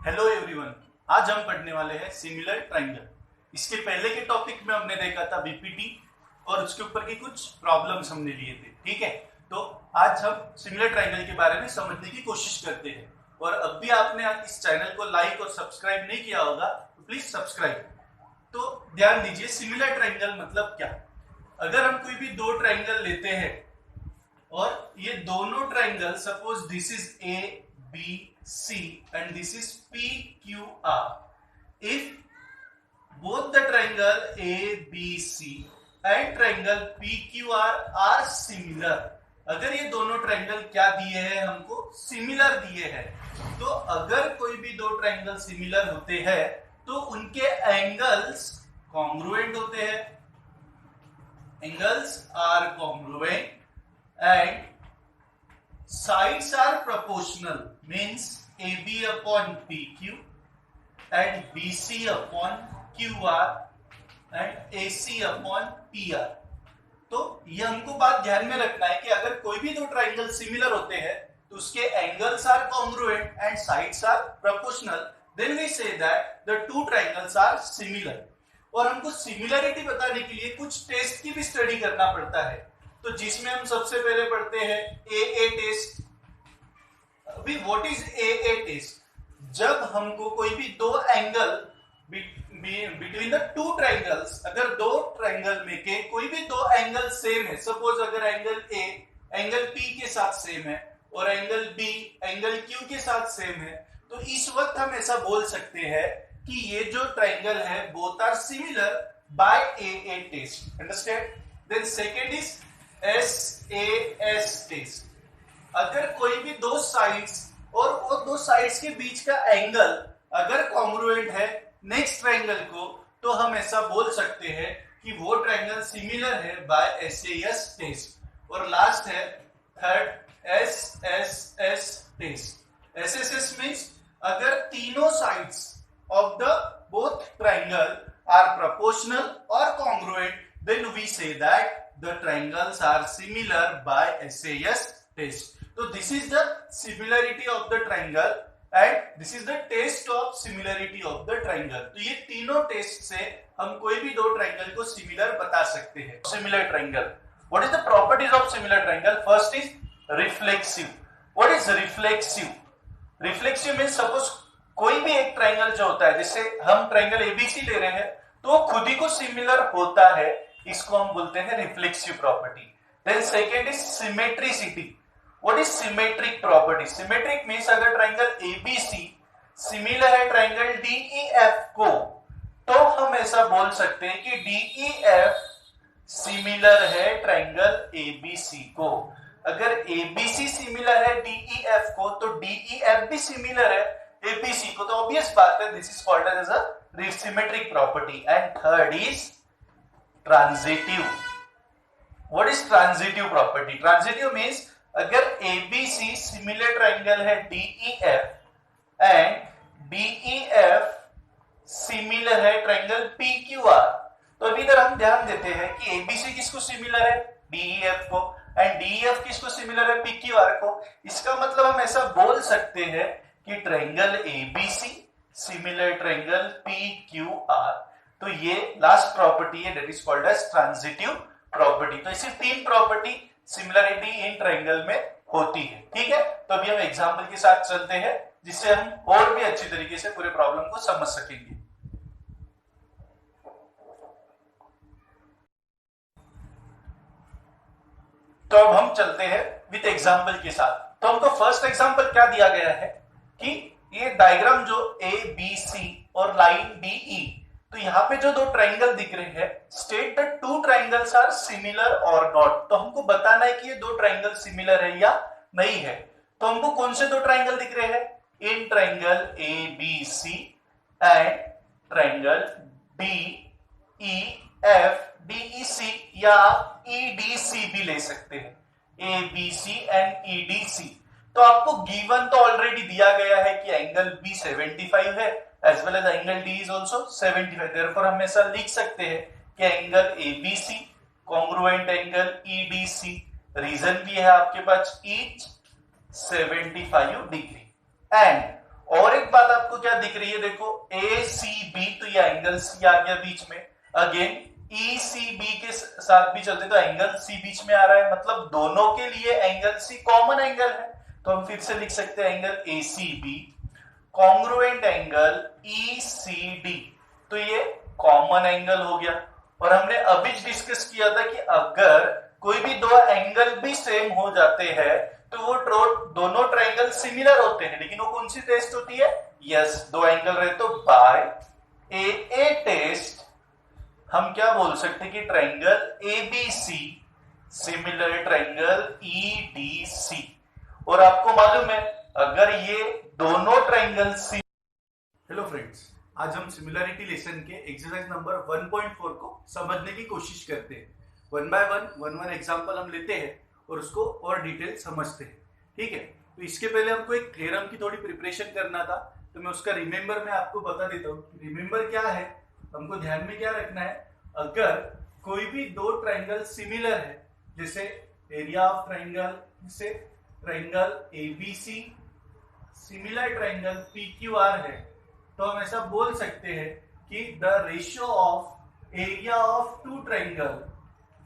Hello everyone, आज हम पढ़ने वाले हैं सिमिलर ट्रायंगल। इसके पहले के टॉपिक में हमने देखा था बीपीटी और उसके ऊपर की कुछ प्रॉब्लम्स हमने लिए थे। ठीक है, तो आज हम सिमिलर ट्रायंगल के बारे में समझने की कोशिश करते हैं। और अब भी आपने इस चैनल को लाइक और सब्सक्राइब नहीं किया होगा तो प्लीज सब्सक्राइब। तो ध्यान दीजिए, सिमिलर ट्रायंगल मतलब क्या। अगर हम कोई भी दो ट्रायंगल लेते हैं और ये दोनों triangle, suppose this is A B C and this is PQR. If both the triangle ABC and triangle PQR are similar, अगर ये दोनों ट्रायंगल क्या दिए हैं हमको, सिमिलर दिए हैं, तो अगर कोई भी दो ट्रायंगल सिमिलर होते हैं तो उनके एंगल्स कॉन्ग्रुएंट होते हैं। Angles are congruent and sides are proportional, means AB upon PQ and BC upon QR and AC upon PR। तो ये हमको बात ध्यान में रखना है कि अगर कोई भी दो ट्रायंगल सिमिलर होते हैं तो उसके angles are congruent and sides are proportional, then we say that the two triangles are similar. और हमको सिमिलरिटी बताने के लिए कुछ टेस्ट की भी स्टडी करना पड़ता है, तो जिसमें हम सबसे पहले पढ़ते हैं ए टेस्ट। अभी व्हाट इज ए टेस्ट? जब हमको कोई भी दो angle between the two triangles, अगर दो ट्रायंगल में के कोई भी दो एंगल सेम है, सपोज अगर एंगल ए एंगल पी के साथ सेम है और एंगल बी एंगल क्यू के साथ सेम है, तो इस वक्त हम ऐसा बोल सकते हैं कि ये जो ट्रायंगल है both are similar by A test. Understand? Then second is SAS test. अगर कोई भी दो साइड्स और वो दो साइड्स के बीच का एंगल अगर कॉन्ग्रुएंट है नेक्स्ट ट्रायंगल को, तो हम ऐसा बोल सकते हैं कि वो ट्रायंगल सिमिलर है बाय SAS टेस्ट। और लास्ट है third SSS test. SSS means अगर तीनों sides of the both triangle are proportional और congruent, then we say that the triangles are similar by SAS test. So this is the similarity of the triangle and this is the test of similarity of the triangle. तो ये तीनों test से हम कोई भी दो triangle को similar बता सकते हैं। Similar triangle, what is the properties of similar triangle? First is reflexive. What is reflexive? Reflexive means suppose कोई भी एक ट्रायंगल जो होता है, जैसे हम ट्रायंगल ABC ले रहे हैं तो खुद ही को सिमिलर होता है, इसको हम बोलते हैं reflexive property. Then second is symmetricity. What is symmetric property? Symmetric means अगर ट्रायंगल एबीसी सिमिलर है ट्रायंगल डीईएफ को, तो हम ऐसा बोल सकते हैं कि डीईएफ सिमिलर है ट्रायंगल एबीसी को। अगर एबीसी सिमिलर है डीईएफ को तो डीईएफ भी सिमिलर है एबीसी को, तो ऑब्वियस बात है this is called as a symmetric property. And third is transitive. What is transitive property? Transitive means अगर ABC सिमिलर ट्रायंगल है DEF एंड DEF सिमिलर है ट्रायंगल PQR, तो अभी इधर हम ध्यान देते हैं कि ABC किसको सिमिलर है? DEF को, एंड DEF किसको सिमिलर है? PQR को। इसका मतलब हम ऐसा बोल सकते हैं कि triangle ABC similar triangle PQR। तो ये लास्ट प्रॉपर्टी है, that is called as transitive property. तो ऐसी तीन प्रॉपर्टी सिमिलरिटी इन ट्रायंगल में होती है। ठीक है, तो अभी हम एग्जांपल के साथ चलते हैं जिससे हम और भी अच्छी तरीके से पूरे प्रॉब्लम को समझ सकेंगे। तो अब हम चलते हैं विद एग्जांपल के साथ। तो हमको फर्स्ट एग्जांपल क्या दिया गया है कि ये डायग्राम जो ABC और लाइन DE, तो यहाँ पे जो दो ट्रायंगल दिख रहे हैं, state the two triangles are similar और नॉट। तो हमको बताना है कि ये दो ट्रायंगल सिमिलर है या नहीं है। तो हमको कौन से दो ट्रायंगल दिख रहे हैं? In triangle ABC and triangle DEF DEC या EDC भी ले सकते हैं, ABC एंड EDC। तो आपको गिवन तो ऑलरेडी दिया गया है कि एंगल B 75 है as well as angle D is also 75. Therefore हम ऐसा लिख सकते हैं कि angle ABC congruent angle EDC, reason भी है आपके पास, each 75 डिग्री, एंड और एक बात आपको क्या दिख रही है, देखो ए सी बी, तो ये एंगल सी आ गया बीच में। अगेन ई सी बी के साथ भी चलते तो एंगल सी बीच में आ रहा है, मतलब दोनों के लिए एंगल सी कॉमन एंगल है। तो हम फिर से लिख सकते हैं angle A C B congruent angle E C D, तो ये कॉमन एंगल हो गया। और हमने अभी डिस्कस किया था कि अगर कोई भी दो एंगल भी सेम हो जाते हैं तो वो दोनों ट्रायंगल सिमिलर होते हैं, लेकिन वो कौन सी टेस्ट होती है? यस, दो एंगल रहे तो बाय ए टेस्ट हम क्या बोल सकते हैं कि triangle ABC similar triangle EDC. और आपको मालूम है अगर ये दोनों ट्रायंगल हेलो फ्रेंड्स, आज हम सिमिलरिटी लेसन के एक्सरसाइज नंबर 1.4 को समझने की कोशिश करते हैं। वन बाय वन एग्जांपल हम लेते हैं और उसको और डिटेल समझते हैं, ठीक है। तो इसके पहले हमको एक थ्योरम की थोड़ी प्रिपरेशन करना था, तो मैं उसका रिमेंबर में आपको बता देता हूँ। रिमेंबर क्या है, हमको ध्यान में क्या रखना है, अगर कोई भी दो ट्रायंगल सिमिलर है, जैसे एरिया ऑफ ट्रायंगल, जैसे triangle ABC similar triangle PQR है, तो हम ऐसा बोल सकते हैं कि the ratio of area of two triangle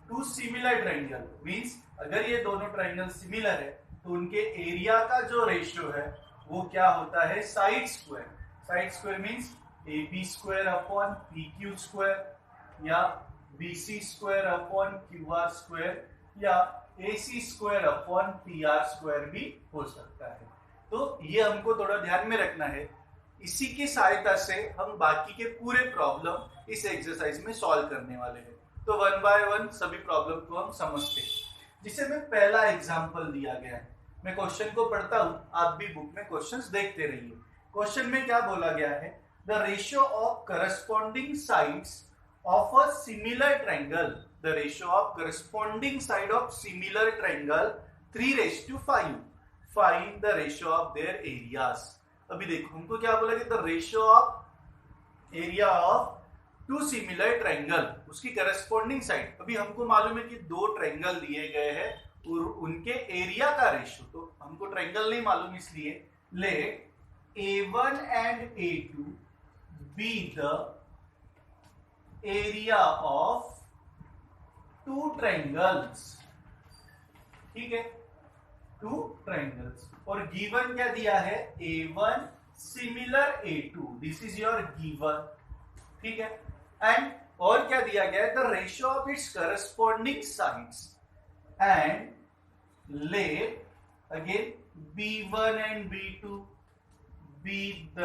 to similar triangle means अगर ये दोनों ट्रायंगल सिमिलर है तो उनके एरिया का जो रेशियो है वो क्या होता है? Side square. Side square means A B square upon P Q square या B C square upon Q R square या A C square upon P R square भी हो सकता है। तो ये हमको थोड़ा ध्यान में रखना है। इसी की सहायता से हम बाकी के पूरे प्रॉब्लम इस एक्सरसाइज में सॉल्व करने वाले हैं। तो वन बाय वन सभी प्रॉब्लम को हम समझते हैं। जिसे में पहला एग्जांपल दिया गया है, मैं क्वेश्चन को पढ़ता हूं, आप भी बुक में क्वेश्चंस देखते रहिए। क्वेश्चन में क्या बोला गया है? The ratio of corresponding sides of a similar triangle, the ratio of corresponding side of similar triangle 3:5, find the ratio of their areas. अभी देखो हमको क्या बोला कि the ratio of area of two similar triangle, उसकी corresponding side. अभी हमको मालूम है कि दो ट्रायंगल दिए गए हैं और उनके एरिया का रेशियो, तो हमको ट्रायंगल नहीं मालूम, इसलिए let A1 and A2 be the area of two triangles, ठीक है, टू ट्रायंगल्स। और गिवन क्या दिया है? A1 similar A2, this is your given, ठीक है। एंड और क्या दिया गया है? The ratio of its corresponding sides and let again B1 and B2 be the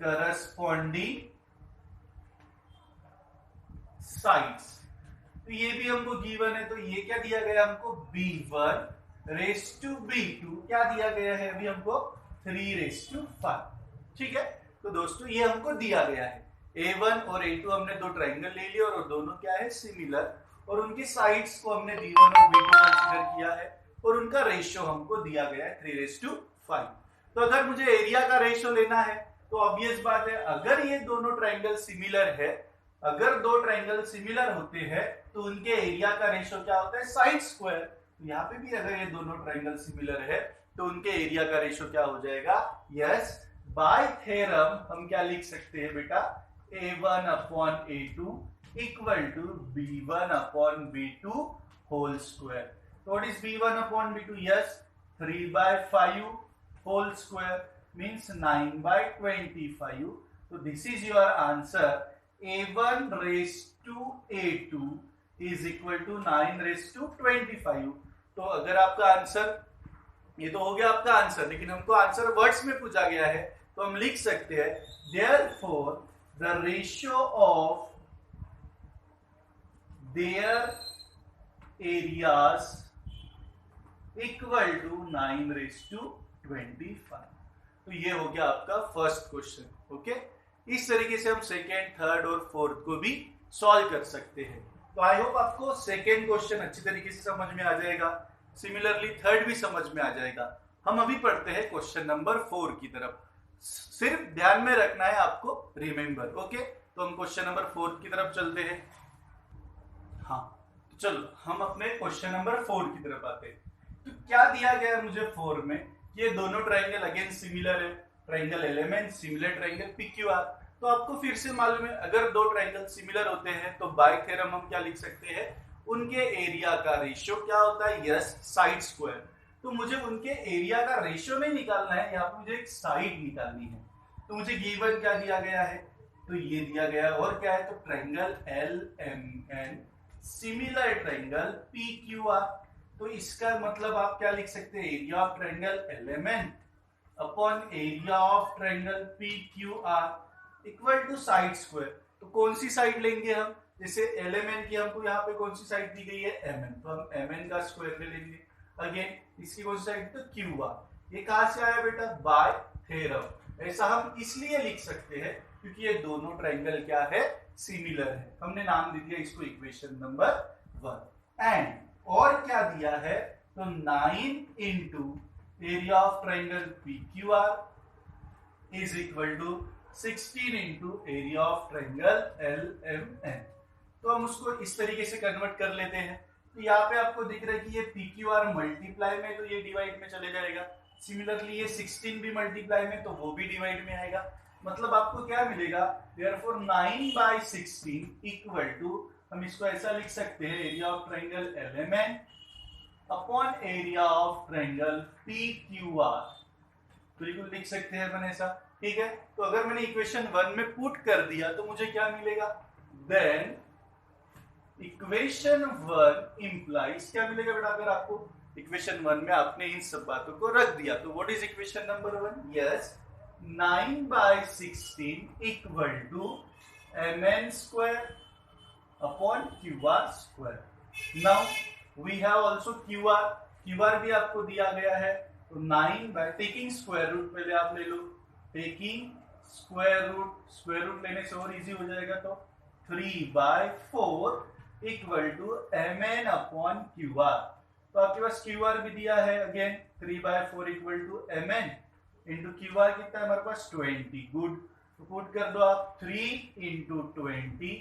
corresponding sides. तो ये भी हमको गिवन है, तो ये क्या दिया गया हमको? B1 रेस टू B2 क्या दिया गया है अभी हमको? 3:5, ठीक है। तो दोस्तों ये हमको दिया गया है। A1 और A2 हमने दो ट्रायंगल ले लिए और दोनों क्या है? सिमिलर, और उनकी साइड्स को हमने B1 और B2 कंसीडर किया है और उनका रेशियो हमको दिया गया है 3:5। तो अगर मुझे एरिया का रेशियो लेना है तो ऑब्वियस बात है, अगर ये दोनों ट्रायंगल सिमिलर है, अगर दो ट्रायंगल सिमिलर होते हैं तो उनके एरिया का रेशियो क्या होता है? Side square. तो यहाँ पे भी अगर ये दोनों ट्रायंगल सिमिलर है तो उनके एरिया का रेशियो क्या हो जाएगा? यस, बाय थ्योरम हम क्या लिख सकते हैं बेटा? A1 upon A2 equal to B1 upon B2 whole square. तो what is B1 upon B2? Yes, 3/5 whole square means 9/25। तो this is your answer. A1 race to A2 is equal to 9/25। तो अगर आपका आंसर, ये तो हो गया आपका आंसर, लेकिन हमको आंसर वर्ड्स में पूछा गया है, तो हम लिख सकते हैं therefore the ratio of their areas equal to 9/25। तो ये हो गया आपका फर्स्ट क्वेश्चन। ओके, इस तरीके से हम सेकेंड, थर्ड और फोर्थ को भी सॉल्व कर सकते हैं। तो आई होप आपको सेकेंड क्वेश्चन अच्छी तरीके से समझ में आ जाएगा, सिमिलरली थर्ड भी समझ में आ जाएगा। हम अभी पढ़ते हैं क्वेश्चन नंबर 4 की तरफ। सिर्फ ध्यान में रखना है आपको, रिमेंबर। ओके, तो हम क्वेश्चन नंबर 4 की तरफ चलते हैं। हाँ, तो चलो हम अपने क्वेश्चन नंबर 4 की तरफ आते हैं। तो क्या दिया गया है मुझे 4 में ये दोनों ट्राइंगल अगेन सिमिलर है, triangle element similar triangle PQR। तो आपको फिर से मालूम है अगर दो ट्राइंगल सिमिलर होते हैं तो बाय थ्योरम हम क्या लिख सकते हैं, उनके एरिया का रेशियो क्या होता है, यस साइड स्क्वायर। तो मुझे उनके एरिया का रेशियो नहीं निकालना है, यहाँ पे मुझे एक साइड निकालनी है। तो मुझे गिवन क्या दिया गया है, तो ये दिया गया है और क्या है, तो triangle LMN similar triangle PQR। तो इसका मतलब आप क्या लिख सकते हैं, area of triangle LMN upon area of triangle PQR equal to side square. तो कौन सी साइड लेंगे हम, जैसे LMN की हमको यहाँ पे कौन सी साइड दी गई है, MN, तो हम MN का स्क्वायर ले लेंगे। अगेन इसकी कौन सी साइड, तो QR। ये कहां से आया बेटा, बाय थ्योरम। ऐसा हम इसलिए लिख सकते हैं क्योंकि ये दोनों ट्राइंगल क्या है, सिमिलर है। हमने नाम दे दिया इसको इक्वेशन नंबर 1। एंड और क्या दिया है, तो 9 into area of triangle PQR is equal to 16 into area of triangle LMN। तो हम उसको इस तरीके से कन्वर्ट कर लेते हैं। तो यहाँ पे आपको दिख रहा है कि ये PQR मल्टीप्लाई में, तो ये डिवाइड में चले जाएगा। सिमिलरली ये 16 भी मल्टीप्लाई में, तो वो भी डिवाइड में आएगा। मतलब आपको क्या मिलेगा, देयरफॉर 9/16 इक्वल टू, हम इसको ऐसा लिख सकते हैं, area of triangle LMN upon area of triangle PQR। बिल्कुल लिख सकते हैं अपन ऐसा, ठीक है। तो अगर मैंने इक्वेशन 1 में पुट कर दिया तो मुझे क्या मिलेगा, देन इक्वेशन 1 इंप्लाइज क्या मिलेगा बेटा, अगर आपको इक्वेशन 1 में आपने इन सब बातों को रख दिया तो what is equation number 1, yes 9/16 equal to MN square upon QR square. Now we have also QR भी आपको दिया गया है। तो 9 बाय टेकिंग स्क्वायर रूट, पहले आप ले लो, टेकिंग स्क्वायर रूट लेने से और इजी हो जाएगा। तो 3/4 equal to MN upon QR। तो आपके पास QR भी दिया है, again 3/4 equal to MN into QR कितना है हमारे पास 20। गुड, तो पुट कर दो आप 3 into 20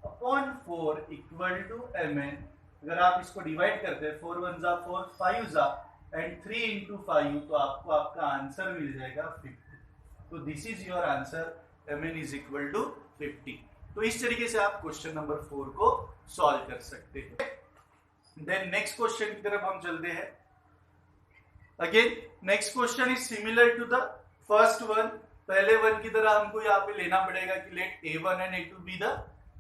upon 4 equal to MN। अगर आप इसको डिवाइड करते हैं 4 1 जा 4 5 जा एंड 3 इंटू 5, तो आपको आपका आंसर मिल जाएगा 50। तो this is your answer, MN is equal to 50। तो इस तरीके से आप क्वेश्चन नंबर 4 को सॉल्व कर सकते हैं। देन नेक्स्ट क्वेश्चन की तरफ हम चलते हैं। Again next question is similar to the first one. पहले वन की तरह हमको यहाँ पे लेना पड़ेगा कि let A1 and A2 be the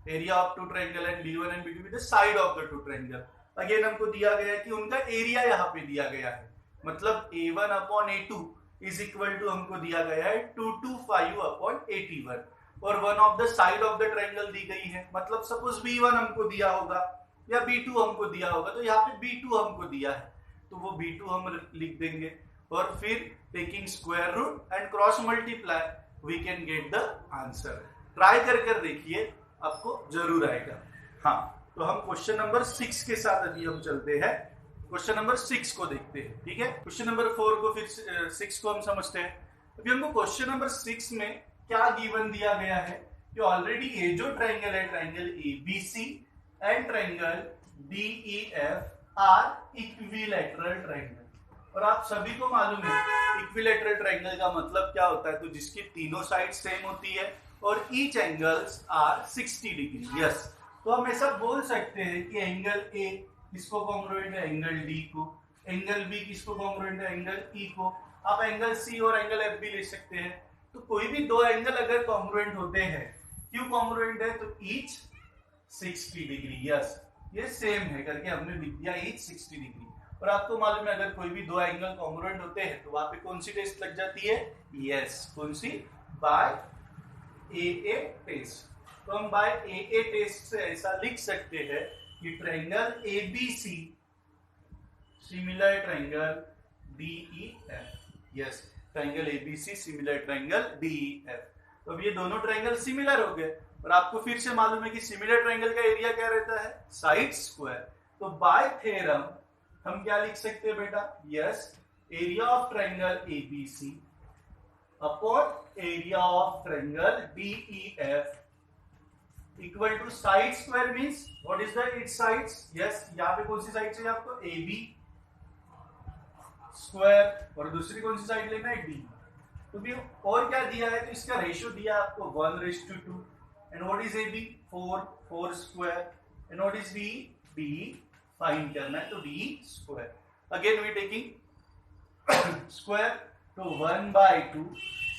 area of two triangle and B1 and B2 be the side of the two triangle. Again हमको दिया गया है कि उनका एरिया यहाँ पे दिया गया है, मतलब A1 upon A2 is equal to हमको दिया गया है 225 अपॉन 81 और one of the side of the triangle दी गई है। मतलब सपोज B1 हमको दिया होगा या B2 हमको दिया होगा, तो यहाँ पे B2 हमको दिया है तो वो B2 हम लिख देंगे और फिर taking square root and cross multiply we can get the answer. Try कर देखिए, आपको जरूर आएगा। हाँ, तो हम क्वेश्चन नंबर 6 के साथ अभी हम चलते हैं। क्वेश्चन नंबर 6 को देखते हैं, ठीक है। क्वेश्चन नंबर 4 को फिर 6 को हम समझते हैं। अभी हमको क्वेश्चन नंबर 6 में क्या गिवन दिया गया है कि ऑलरेडी ये जो ट्राइंगल है, triangle ABC and triangle DEF are equilateral triangle. और आप सभी को मालूम है इक्विलैटरल ट्राइंगल का मतलब क्या होता है, तो जिसकी तीनों साइड सेम होती है और each angles are 60 degree. Yes, तो हम ऐसा बोल सकते हैं कि एंगल A किसको कॉन्ग्रुएंट है, एंगल D को, एंगल B किसको कॉन्ग्रुएंट है, एंगल E को। आप एंगल C और एंगल F भी ले सकते हैं। तो कोई भी दो एंगल अगर कॉन्ग्रुएंट होते हैं, क्यों कॉन्ग्रुएंट है, तो ईच 60 डिग्री। यस, ये सेम है करके हमने लिख दिया ईच 60 डिग्री। और आपको मालूम है अगर कोई भी दो एंगल कॉन्ग्रुएंट होते हैं तो वहां पे कौन सी टेस्ट लग जाती है, यस कौन सी, बाय AA टेस्ट। तो हम बाय AA टेस्ट से ऐसा लिख सकते हैं कि triangle ABC similar triangle DEF। Yes, triangle ABC similar triangle DEF। तो अब ये दोनों ट्रायंगल सिमिलर हो गए और आपको फिर से मालूम है कि सिमिलर ट्रायंगल का एरिया क्या रहता है, साइड स्क्वायर। तो बाय थ्योरम हम क्या लिख सकते हैं बेटा, yes area of triangle ABC upon area of triangle DEF equal to side square means what is the its sides. Yes, यहाँ पे कौन सी साइड चाहिए आपको, AB स्क्वायर और दूसरी कौन सी साइड लेना है, डी। तो भी और क्या दिया है, तो इसका रेशियो दिया आपको 1:2 and what is A B, 4 square and what is B, B फाइंड करना है, तो B square. Again we taking square, तो 1/2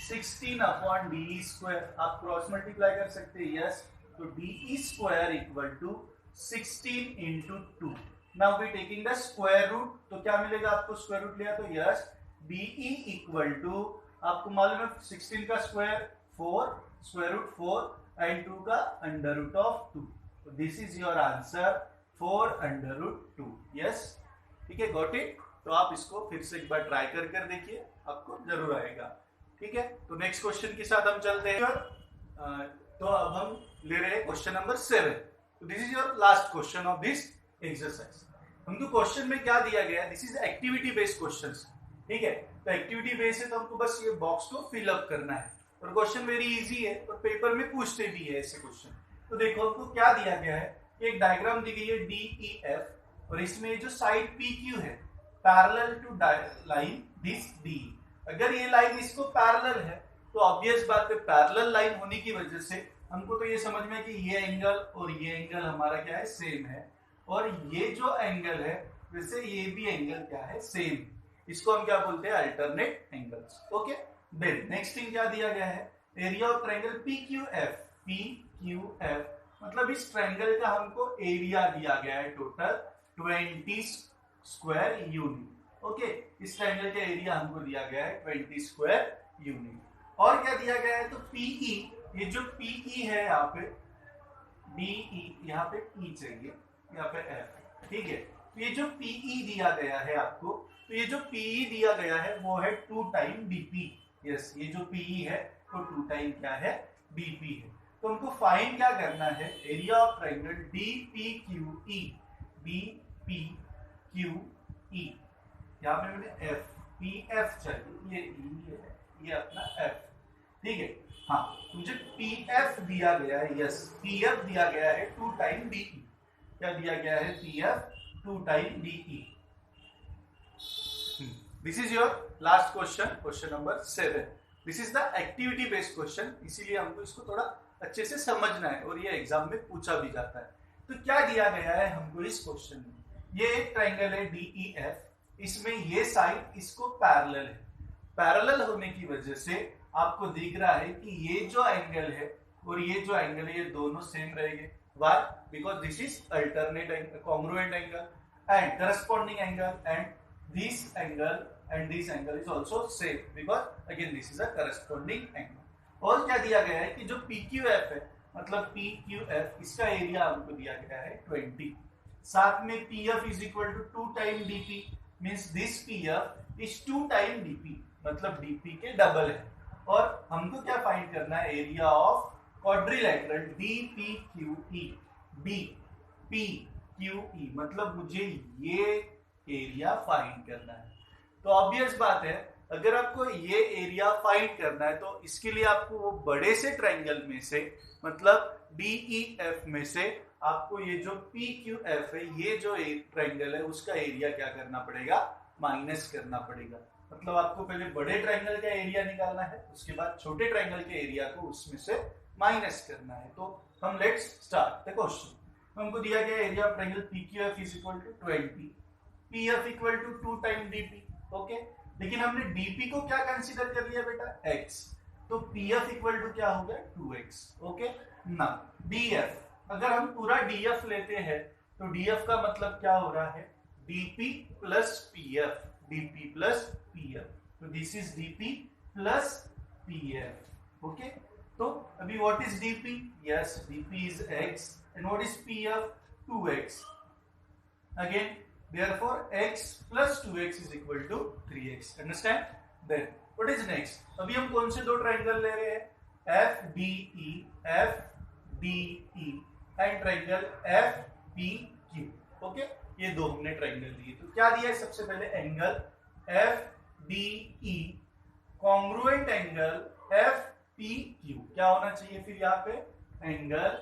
16 अपॉन डी स्क्वायर, आप क्रॉस मल्टीप्लाई कर सकते हैं, यस। तो D square equal to 16 into 2। Now we taking the square root, तो क्या मिलेगा आपको, स्क्वायर रूट लिया तो यस, बीई इक्वल टू आपको मालूम है 16 का स्क्वायर 4, स्क्वायर रूट 4 एंड 2 का अंडर रूट ऑफ 2। तो this is your answer 4√2। Yes, ठीक है, गॉट इट। तो आप इसको फिर से एक बार ट्राई कर देखिए, आपको जरूर आएगा। ठीक है, तो नेक्स्ट क्वेश्चन के साथ हम चलते हैं। तो अब हम ले रहे हैं क्वेश्चन नंबर 7। तो this is your last question of this exercise. हमको क्वेश्चन में क्या दिया गया है, this is activity based questions. ठीक है, तो एक्टिविटी बेस्ड है तो हमको बस ये बॉक्स को फिल अप करना है और क्वेश्चन वेरी इजी है और पेपर में पूछते भी है ऐसे क्वेश्चन। तो देखो हमको क्या दिया गया है, एक डायग्राम दी गई है DEF और इसमें जो साइड PQ है parallel to line this D। अगर ये लाइन इसको पैरेलल है तो ऑब्वियस बात है, पैरेलल लाइन होने की वजह से हमको तो ये समझ में कि ये एंगल और ये एंगल हमारा क्या है, सेम है। और ये जो एंगल है वैसे ये भी एंगल क्या है, सेम। इसको हम क्या बोलते हैं, alternate angles. Okay, then next thing क्या दिया गया है, एरिया ऑफ ट्रायंगल PQF मतलब इस ट्रायंगल का हमको एरिया दिया गया है टोटल 20 स्क्वायर यूनिट। ओके, इस ट्रायंगल का एरिया हमको दिया गया है 20 स्क्वायर यूनिट। और क्या दिया गया है, तो PE, ये जो PE है यहाँ पे DE, यहाँ पे E चाहिए, यहाँ पे F। ठीक है, तो ये जो PE दिया गया है आपको, तो ये जो PE दिया गया है वो है 2 टाइम DP। यस, ये जो PE है तो 2 टाइम क्या है, DP है। तो हमको फाइंड क्या करना है, area of triangle DPQE, DPQE। यहाँ पे मैंने F, PF चाहिए, ये E है, ये अपना F। ठीक है, हाँ, मुझे PF दिया गया है, यस, PF दिया गया है 2 टाइम DE। क्या दिया गया है, PF 2 time DE। This is your last question, question number 7। This is the activity based question, इसीलिए हमको इसको थोड़ा अच्छे से समझना है और ये एग्जाम में पूछा भी जाता है। तो क्या दिया गया है हमको इस क्वेश्चन में, ये एक ट्रायंगल है DEF, इसमें ये साइड इसको पैरेलल है। पैरेलल होने की वजह से आपको दिख रहा है कि ये जो एंगल है और ये जो एंगल है ये दोनों सेम रहेंगे। Why? Because this is alternate angle, congruent angle and corresponding angle, and this angle and this angle is also same because again this is a corresponding angle. और क्या दिया गया है कि जो PQF है, मतलब PQF, इसका एरिया हमको दिया गया है 20। साथ में PF is equal to 2 time DP, means this PF is 2 time DP, मतलब DP के डबल है। और हमको क्या फाइंड करना है, area of quadrilateral DPQE, DPQE, मतलब मुझे ये एरिया फाइंड करना है। तो ऑब्वियस बात है, अगर आपको ये एरिया फाइंड करना है तो इसके लिए आपको वो बड़े से ट्रायंगल में से, मतलब DEF में से आपको ये जो PQF है, ये जो ट्रायंगल है उसका एरिया क्या करना पड़ेगा, माइनस करना पड़ेगा। मतलब आपको पहले बड़े ट्रायंगल का एरिया निकालना है, उसके बाद छोटे ट्रायंगल के एरिया को उसमें से माइनस करना है। तो हम लेट्स स्टार्ट द क्वेश्चन। हमको दिया गया area of triangle PQF is equal to 20, PF equal to 2 time DP। Okay, लेकिन हमने DP को क्या कंसीडर कर लिया बेटा, X, तो PF इक्वल टू क्या हो गया, 2X। ओके, ना DF, अगर हम पूरा DF लेते हैं तो DF का मतलब क्या हो रहा है, DP plus PF, DP plus PF, तो this is DP plus PF। Okay, तो अभी what is DP, yes, DP is X and what is PF, 2X। again therefore X plus 2X is equal to 3X। understand? then what is next, अभी हम कौन से दो triangle ले रहे हैं, FDE and triangle FPQ। Okay, ये दो हमने ट्रायंगल दिए। तो क्या दिया है, सबसे पहले angle FDE congruent angle FPQ, क्या होना चाहिए फिर यहाँ पे, एंगल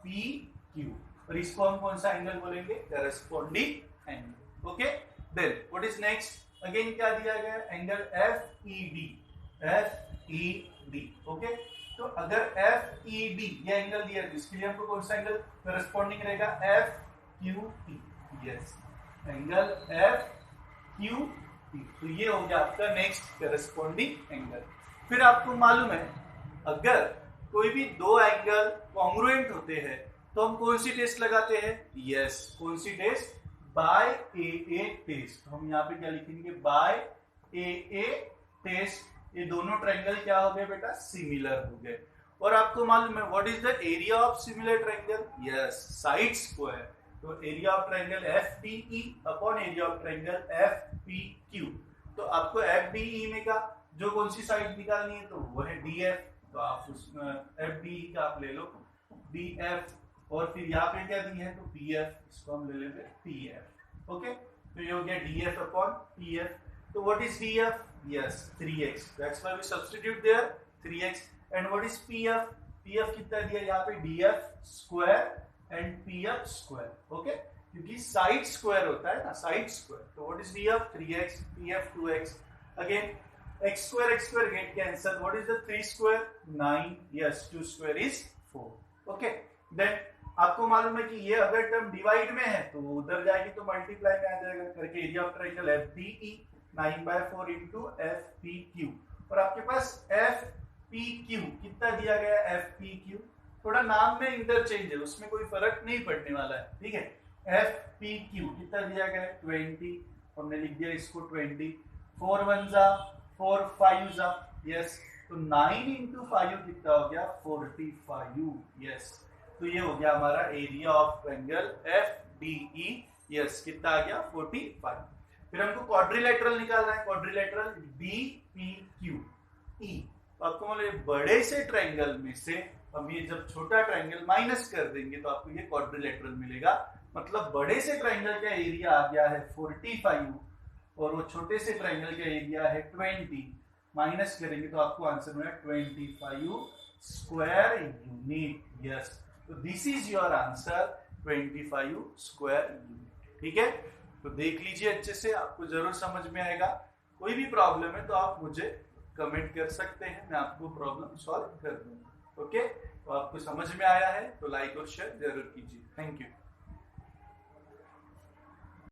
FPQ, और इसको हम कौन सा एंगल बोलेंगे, corresponding angle. Okay, then what is next, again क्या दिया गया है, एंगल FED, ओके। तो अगर FED ये एंगल दिया है तो इसके लिए हमको कौन सा एंगल करस्पॉन्डिंग रहेगा, FQE, यस, एंगल FQE। तो ये हो गया आपका नेक्स्ट करस्पॉन्डिंग एंगल। फिर आपको मालूम है अगर कोई भी दो एंगल कॉन्ग्रुएंट होते हैं तो हम कौन सी टेस्ट लगाते हैं, यस, कौन सी टेस्ट, बाय AA टेस्ट। हम यहाँ पे क्या लिखेंगे, बाय AA टेस्ट। ये दोनों ट्रायंगल क्या हो गए बेटा, सिमिलर हो गए। और आपको मालूम है what is the area of similar triangle, yes, side square. तो area of triangle FDE upon area of triangle FPQ। तो आपको FDE में का जो कौन सी साइड निकालनी है तो वो है DF, तो आप उसमें FDE का आप ले लो DF, और फिर यहाँ पे क्या दी है तो PF, इसको हम ले लेते PF, ओके। तो ये हो गया DF अपॉन PF। तो what is DF, yes 3x, that's why we substitute there 3x। And what is PF, PF कितना दिया यहाँ पे, DF square and PF square, okay, क्योंकि साइड स्क्वायर होता है ना, साइड स्क्वायर। तो what is DF 3x, PF 2x, again x square get cancelled. What is the 3 square? 9. Yes, 2 square is 4. Okay. Then आपको मालूम है कि ये अगर टर्म डिवाइड में है तो उधर जाएगी तो मल्टीप्लाई में आ जाएगा करके, area of triangle FDE 9/4 into FPQ। और आपके पास FPQ कितना दिया गया है, FPQ थोड़ा नाम में इंटरचेंज है, उसमें कोई फर्क नहीं पड़ने वाला है, ठीक है। FPQ कितना दिया गया है 20, हमने लिख दिया इसको 20, 4 1 जा 4 5 जा, यस, तो 9 इंटू 5 कितना हो गया 45, यस। तो ये हो गया हमारा area of triangle FDE, yes, कितना आ गया 45। फिर हमको क्वाड्रिलेटरल निकालना है, क्वाड्रिलेटरल DPQE। तो आपको मतलब बड़े से ट्रायंगल में से हम ये जब छोटा ट्रायंगल माइनस कर देंगे तो आपको ये क्वाड्रिलेटरल मिलेगा। मतलब बड़े से ट्रायंगल का एरिया आ गया है 45 और वो छोटे से ट्रायंगल का एरिया है 20, माइनस करेंगे तो आपको आंसर मिलेगा 25 स्क्वायर यूनिट, यस। तो this is your answer 25 square unit, ठीक है। तो देख लीजिए अच्छे से, आपको जरूर समझ में आएगा। कोई भी प्रॉब्लम है तो आप मुझे कमेंट कर सकते हैं, मैं आपको प्रॉब्लम सॉल्व कर दूंगा, ओके। तो आपको समझ में आया है तो लाइक और शेयर जरूर कीजिए। Thank you.